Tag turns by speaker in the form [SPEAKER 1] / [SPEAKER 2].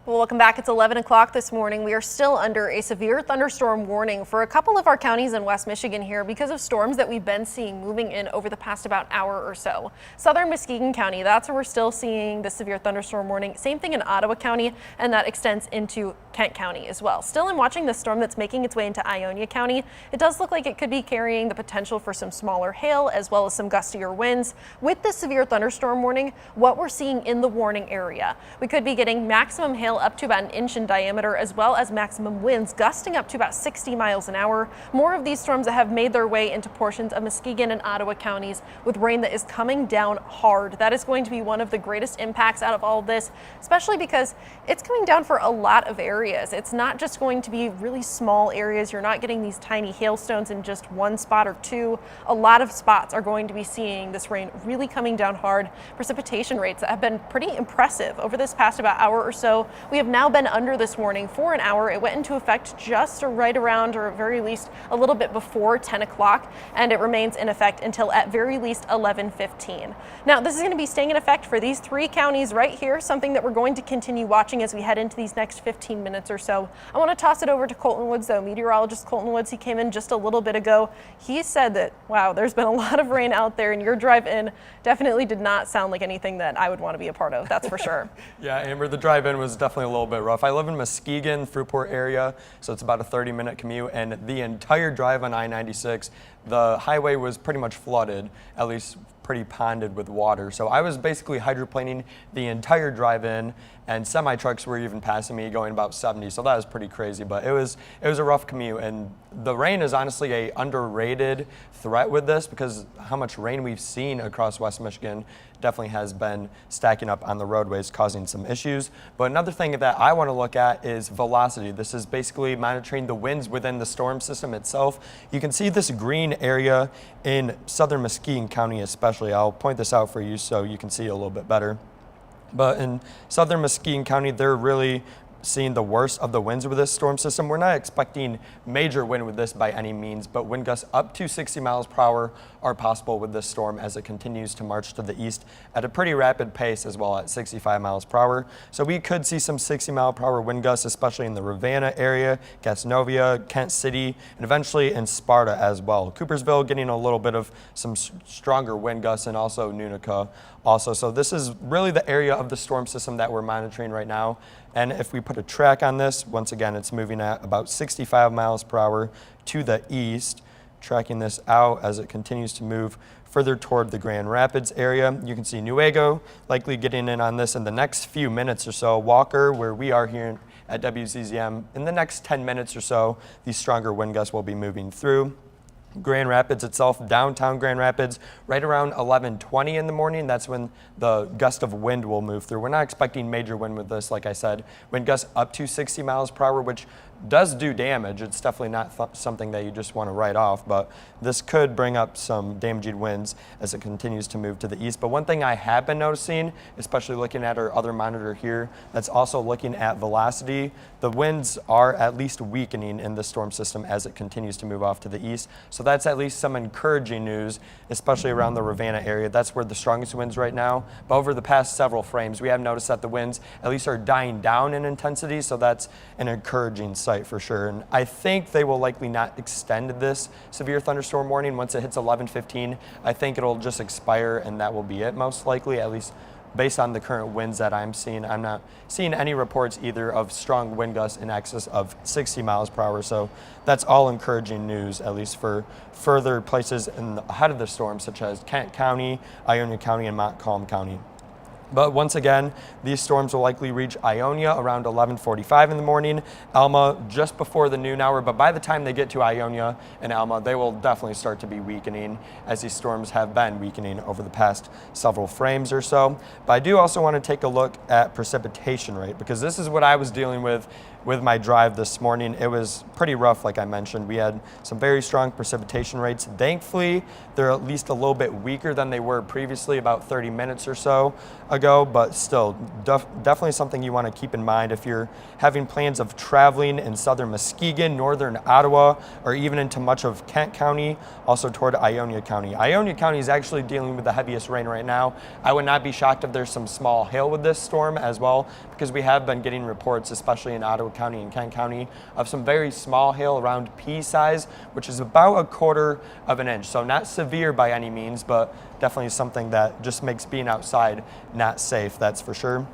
[SPEAKER 1] Well, welcome back. It's 11 o'clock this morning. We are still under a severe thunderstorm warning for a couple of our counties in West Michigan here because of storms that we've been seeing moving in over the past about hour or so. Southern Muskegon County, that's where we're still seeing the severe thunderstorm warning. Same thing in Ottawa County, and that extends into Kent County as well. Still, I'm watching the storm that's making its way into Ionia County. It does look like it could be carrying the potential for some smaller hail as well as some gustier winds. With this severe thunderstorm warning, what we're seeing in the warning area, we could be getting maximum hail up to about an inch in diameter, as well as maximum winds gusting up to about 60 miles an hour. More of these storms that have made their way into portions of Muskegon and Ottawa counties with rain that is coming down hard. That is going to be one of the greatest impacts out of all of this, especially because it's coming down for a lot of areas. It's not just going to be really small areas. You're not getting these tiny hailstones in just one spot or two. A lot of spots are going to be seeing this rain really coming down hard. Precipitation rates that have been pretty impressive over this past about hour or so. We have now been under this warning for an hour. It went into effect just right around, or at very least a little bit before 10 o'clock, and it remains in effect until at very least 11:15. Now, this is going to be staying in effect for these three counties right here, something that we're going to continue watching as we head into these next 15 minutes or so. I want to toss it over to Colton Woods, though. Meteorologist Colton Woods, he came in just a little bit ago. He said that, wow, there's been a lot of rain out there, and your drive in definitely did not sound like anything that I would want to be a part of, that's for sure.
[SPEAKER 2] Yeah, Amber, the drive in was definitely a little bit rough. I live in Muskegon, Fruitport area, so it's about a 30-minute commute, and the entire drive on I-96, the highway was pretty much flooded, at least pretty ponded with water. So I was basically hydroplaning the entire drive in, and semi-trucks were even passing me going about 70, so that was pretty crazy. But it was a rough commute, and the rain is honestly a underrated threat with this, because how much rain we've seen across West Michigan definitely has been stacking up on the roadways, causing some issues. But another thing that I want to look at is velocity. This is basically monitoring the winds within the storm system itself. You can see this green area in southern Muskegon County especially. I'll point this out for you so you can see a little bit better. But in southern Muskegon County, they're really seeing the worst of the winds with this storm system. We're not expecting major wind with this by any means, but wind gusts up to 60 miles per hour are possible with this storm as it continues to march to the east at a pretty rapid pace, as well at 65 miles per hour. So we could see some 60 mile per hour wind gusts, especially in the Ravenna area, Gastonovia, Kent City, and eventually in Sparta as well. Coopersville getting a little bit of some stronger wind gusts, and also Nunica also. So this is really the area of the storm system that we're monitoring right now. And if we put a track on this, once again, it's moving at about 65 miles per hour to the east, tracking this out as it continues to move further toward the Grand Rapids area. You can see Newaygo likely getting in on this in the next few minutes or so. Walker, where we are here at WZZM, in the next 10 minutes or so, these stronger wind gusts will be moving through. Grand Rapids itself, downtown Grand Rapids, right around 11:20 in the morning. That's when the gust of wind will move through. We're not expecting major wind with this, like I said. Wind gusts up to 60 miles per hour, which does do damage. It's definitely not something that you just want to write off, but this could bring up some damaging winds as it continues to move to the east. But one thing I have been noticing, especially looking at our other monitor here, that's also looking at velocity, the winds are at least weakening in the storm system as it continues to move off to the east. So that's at least some encouraging news, especially around the Ravenna area. That's where the strongest winds right now. But over the past several frames, we have noticed that the winds at least are dying down in intensity, so that's an encouraging sign for sure. And I think they will likely not extend this severe thunderstorm warning once it hits 11:15. I think it'll just expire, and that will be it most likely, at least based on the current winds that I'm seeing. I'm not seeing any reports either of strong wind gusts in excess of 60 miles per hour. So that's all encouraging news, at least for further places ahead of the storm, such as Kent County, Ionia County, and Montcalm County. But once again, these storms will likely reach Ionia around 11:45 in the morning, Alma just before the noon hour, but by the time they get to Ionia and Alma, they will definitely start to be weakening, as these storms have been weakening over the past several frames or so. But I do also want to take a look at precipitation rate, because this is what I was dealing with my drive this morning. It was pretty rough, like I mentioned. We had some very strong precipitation rates. Thankfully, they're at least a little bit weaker than they were previously, about 30 minutes or so ago. ago, but still definitely something you want to keep in mind if you're having plans of traveling in southern Muskegon, northern Ottawa, or even into much of Kent County, also toward Ionia County. Ionia County is actually dealing with the heaviest rain right now. I would not be shocked if there's some small hail with this storm as well, because we have been getting reports, especially in Ottawa County and Kent County, of some very small hail around pea size, which is about 1/4 of an inch. So not severe by any means, but definitely something that just makes being outside not safe, that's for sure.